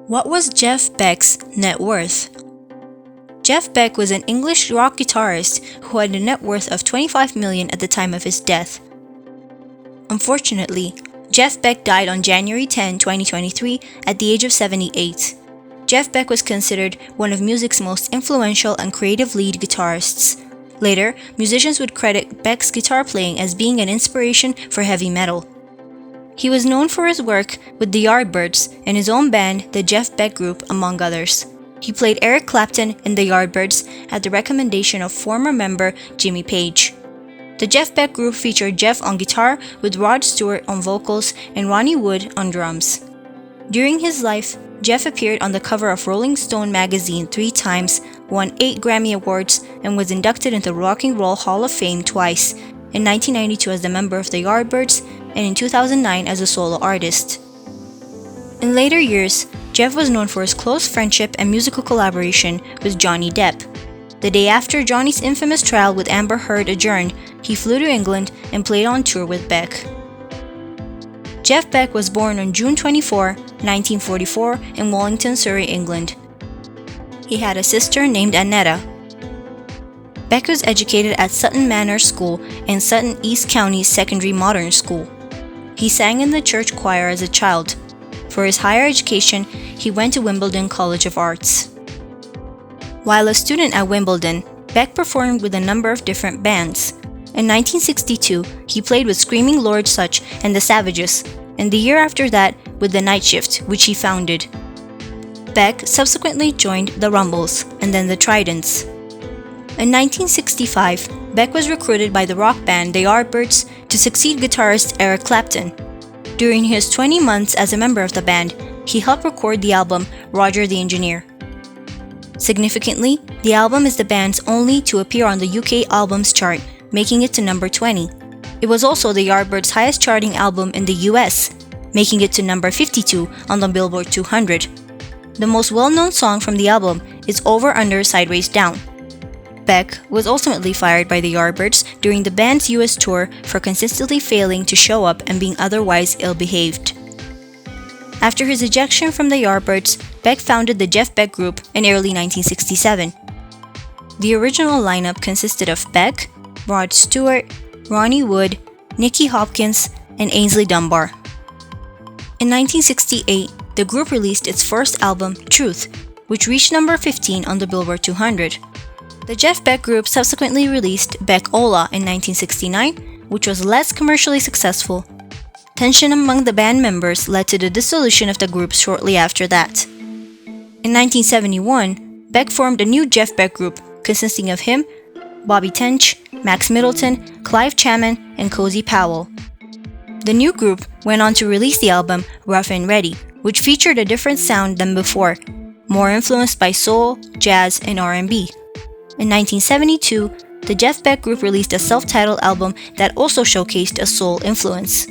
What was Jeff Beck's net worth? Jeff Beck was an English rock guitarist who had a net worth of $25 million at the time of his death. Unfortunately, Jeff Beck died on January 10, 2023 at the age of 78. Jeff Beck was considered one of music's most influential and creative lead guitarists. Later, musicians would credit Beck's guitar playing as being an inspiration for heavy metal. He was known for his work with the Yardbirds and his own band, the Jeff Beck Group, among others. He played Eric Clapton in the Yardbirds at the recommendation of former member Jimmy Page. The Jeff Beck Group featured Jeff on guitar with Rod Stewart on vocals and Ronnie Wood on drums. During his life, Jeff appeared on the cover of Rolling Stone magazine 3 times, won 8 Grammy Awards, and was inducted into the Rock and Roll Hall of Fame twice, in 1992 as a member of the Yardbirds and in 2009 as a solo artist. In later years, Jeff was known for his close friendship and musical collaboration with Johnny Depp. The day after Johnny's infamous trial with Amber Heard adjourned, he flew to England and played on tour with Beck. Jeff Beck was born on June 24, 1944 in Wallington, Surrey, England. He had a sister named Annetta. Beck was educated at Sutton Manor School and Sutton East County Secondary Modern School. He sang in the church choir as a child. For his higher education, he went to Wimbledon College of Arts. While a student at Wimbledon, Beck performed with a number of different bands. In 1962, he played with Screaming Lord Sutch and the Savages, and the year after that with the Night Shift, which he founded. Beck subsequently joined the Rumbles and then the Tridents. In 1965, Beck was recruited by the rock band the Yardbirds to succeed guitarist Eric Clapton. During his 20 months as a member of the band, he helped record the album Roger the Engineer. Significantly, the album is the band's only to appear on the UK Albums Chart, making it to number 20. It was also the Yardbirds' highest charting album in the US, making it to number 52 on the Billboard 200. The most well-known song from the album is Over Under Sideways Down. Beck was ultimately fired by the Yardbirds during the band's US tour for consistently failing to show up and being otherwise ill-behaved. After his ejection from the Yardbirds, Beck founded the Jeff Beck Group in early 1967. The original lineup consisted of Beck, Rod Stewart, Ronnie Wood, Nicky Hopkins, and Ainsley Dunbar. In 1968, the group released its first album, Truth, which reached number 15 on the Billboard 200. The Jeff Beck Group subsequently released Beck Ola in 1969, which was less commercially successful. Tension among the band members led to the dissolution of the group shortly after that. In 1971, Beck formed a new Jeff Beck Group consisting of him, Bobby Tench, Max Middleton, Clive Chaman, and Cozy Powell. The new group went on to release the album Rough and Ready, which featured a different sound than before, more influenced by soul, jazz, and R&B. In 1972, the Jeff Beck Group released a self-titled album that also showcased a soul influence.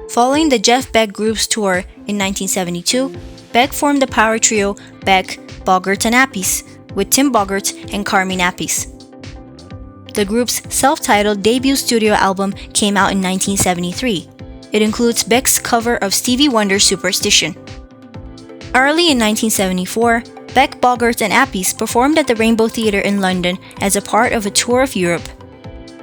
Following the Jeff Beck Group's tour in 1972, Beck formed the power trio Beck, Bogert, and Appice, with Tim Bogert and Carmine Appice. The group's self-titled debut studio album came out in 1973. It includes Beck's cover of Stevie Wonder's Superstition. Early in 1974, Beck, Bogert, and Appice performed at the Rainbow Theatre in London as a part of a tour of Europe.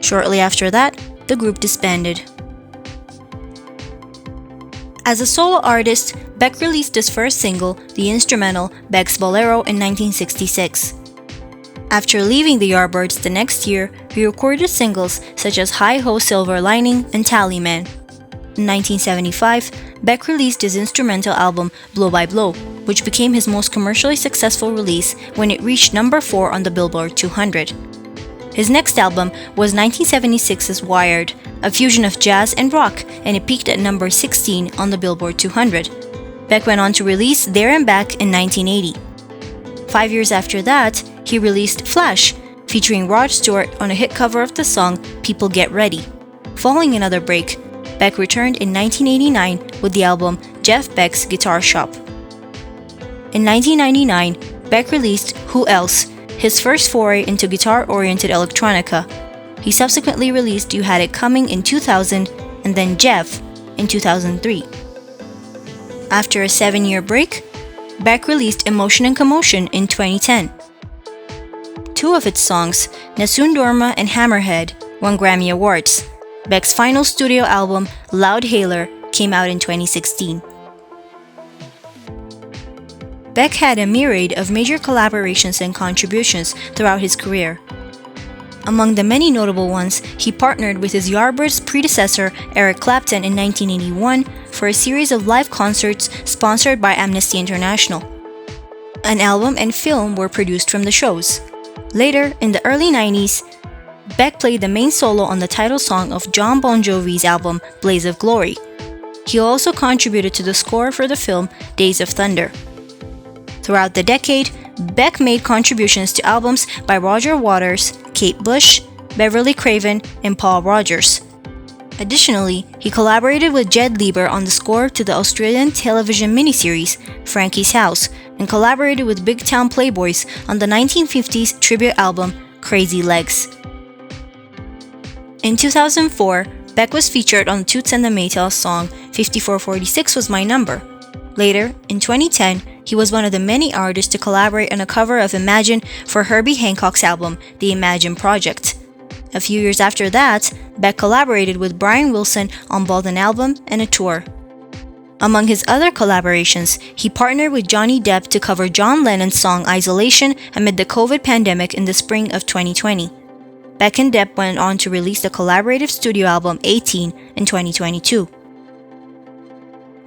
Shortly after that, the group disbanded. As a solo artist, Beck released his first single, the instrumental Beck's Bolero, in 1966. After leaving the Yardbirds the next year, he recorded singles such as Hi Ho Silver Lining and Tallyman. In 1975, Beck released his instrumental album Blow by Blow, which became his most commercially successful release when it reached number 4 on the Billboard 200. His next album was 1976's Wired, a fusion of jazz and rock, and it peaked at number 16 on the Billboard 200. Beck went on to release There and Back in 1980. 5 years after that, he released Flash, featuring Rod Stewart on a hit cover of the song People Get Ready. Following another break, Beck returned in 1989 with the album Jeff Beck's Guitar Shop. In 1999, Beck released Who Else, his first foray into guitar-oriented electronica. He subsequently released You Had It Coming in 2000 and then Jeff in 2003. After a 7-year break, Beck released Emotion and Commotion in 2010. Two of its songs, Nasun Dorma and Hammerhead, won Grammy Awards. Beck's final studio album, Loud Hailer, came out in 2016. Beck had a myriad of major collaborations and contributions throughout his career. Among the many notable ones, he partnered with his Yardbirds predecessor Eric Clapton in 1981 for a series of live concerts sponsored by Amnesty International. An album and film were produced from the shows. Later, in the early 90s, Beck played the main solo on the title song of Jon Bon Jovi's album Blaze of Glory. He also contributed to the score for the film Days of Thunder. Throughout the decade, Beck made contributions to albums by Roger Waters, Kate Bush, Beverly Craven, and Paul Rogers. Additionally, he collaborated with Jed Lieber on the score to the Australian television miniseries Frankie's House and collaborated with Big Town Playboys on the 1950s tribute album Crazy Legs. In 2004, Beck was featured on Toots and the Maytals song 5446 Was My Number. Later, in 2010, he was one of the many artists to collaborate on a cover of Imagine for Herbie Hancock's album, The Imagine Project. A few years after that, Beck collaborated with Brian Wilson on both an album and a tour. Among his other collaborations, he partnered with Johnny Depp to cover John Lennon's song Isolation amid the COVID pandemic in the spring of 2020. Beck and Depp went on to release the collaborative studio album 18 in 2022.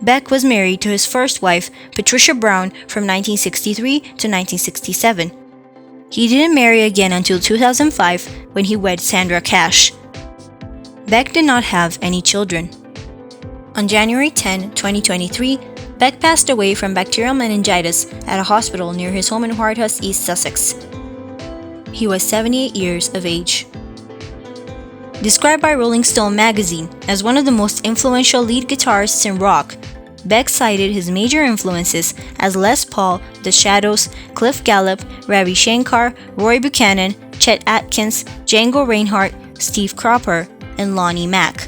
Beck was married to his first wife, Patricia Brown, from 1963 to 1967. He didn't marry again until 2005 when he wed Sandra Cash. Beck did not have any children. On January 10, 2023, Beck passed away from bacterial meningitis at a hospital near his home in Hardhuss, East Sussex. He was 78 years of age. Described by Rolling Stone magazine as one of the most influential lead guitarists in rock, Beck cited his major influences as Les Paul, The Shadows, Cliff Gallup, Ravi Shankar, Roy Buchanan, Chet Atkins, Django Reinhardt, Steve Cropper, and Lonnie Mack.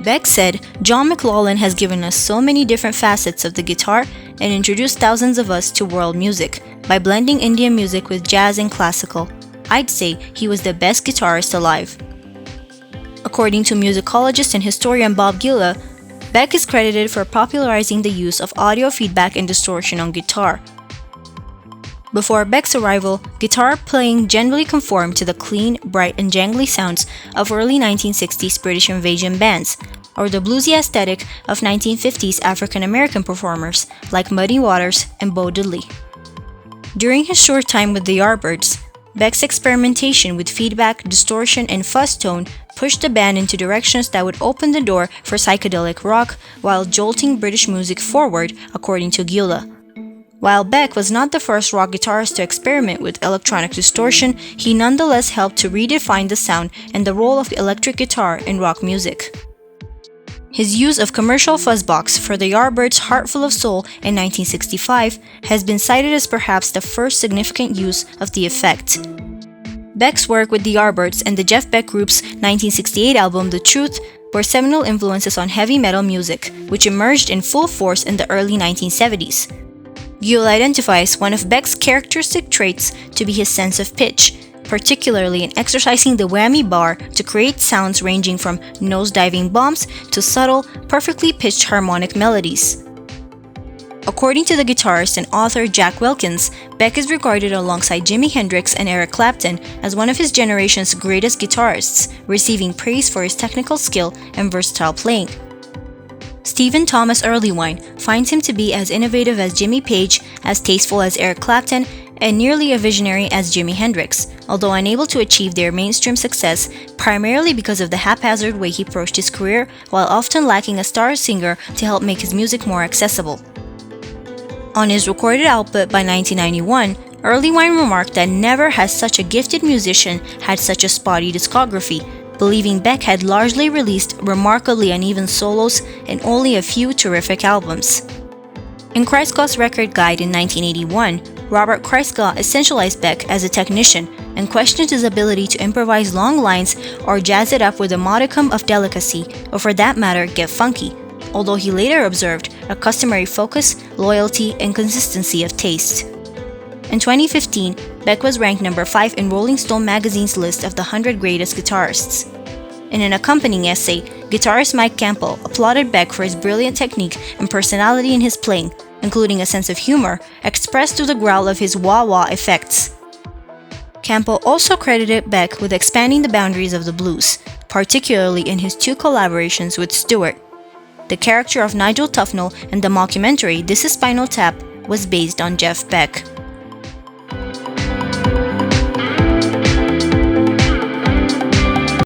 Beck said, "John McLaughlin has given us so many different facets of the guitar and introduced thousands of us to world music by blending Indian music with jazz and classical. I'd say he was the best guitarist alive." According to musicologist and historian Bob Gila, Beck is credited for popularizing the use of audio feedback and distortion on guitar. Before Beck's arrival, guitar playing generally conformed to the clean, bright, and jangly sounds of early 1960s British invasion bands, or the bluesy aesthetic of 1950s African American performers like Muddy Waters and Bo Diddley. During his short time with the Yardbirds, Beck's experimentation with feedback, distortion, and fuzz tone pushed the band into directions that would open the door for psychedelic rock while jolting British music forward, according to Gila. While Beck was not the first rock guitarist to experiment with electronic distortion, he nonetheless helped to redefine the sound and the role of the electric guitar in rock music. His use of commercial fuzzbox for the Yardbirds' Heart Full of Soul in 1965 has been cited as perhaps the first significant use of the effect. Beck's work with the Yardbirds and the Jeff Beck Group's 1968 album The Truth were seminal influences on heavy metal music, which emerged in full force in the early 1970s. Gill identifies one of Beck's characteristic traits to be his sense of pitch, particularly in exercising the whammy bar to create sounds ranging from nose-diving bombs to subtle, perfectly pitched harmonic melodies. According to the guitarist and author Jack Wilkins, Beck is regarded alongside Jimi Hendrix and Eric Clapton as one of his generation's greatest guitarists, receiving praise for his technical skill and versatile playing. Stephen Thomas Erlewine finds him to be as innovative as Jimmy Page, as tasteful as Eric Clapton, and nearly a visionary as Jimi Hendrix, although unable to achieve their mainstream success primarily because of the haphazard way he approached his career while often lacking a star singer to help make his music more accessible. On his recorded output by 1991, Erlewine remarked that never has such a gifted musician had such a spotty discography, believing Beck had largely released remarkably uneven solos and only a few terrific albums. In Kreisgau's record guide in 1981, Robert Kreisgau essentialized Beck as a technician and questioned his ability to improvise long lines or jazz it up with a modicum of delicacy, or for that matter, get funky, although he later observed are customary focus, loyalty, and consistency of taste. In 2015, Beck was ranked number 5 in Rolling Stone magazine's list of the 100 greatest guitarists. In an accompanying essay, guitarist Mike Campbell applauded Beck for his brilliant technique and personality in his playing, including a sense of humor expressed through the growl of his wah-wah effects. Campbell also credited Beck with expanding the boundaries of the blues, particularly in his 2 collaborations with Stewart. The character of Nigel Tufnell in the mockumentary This Is Spinal Tap was based on Jeff Beck.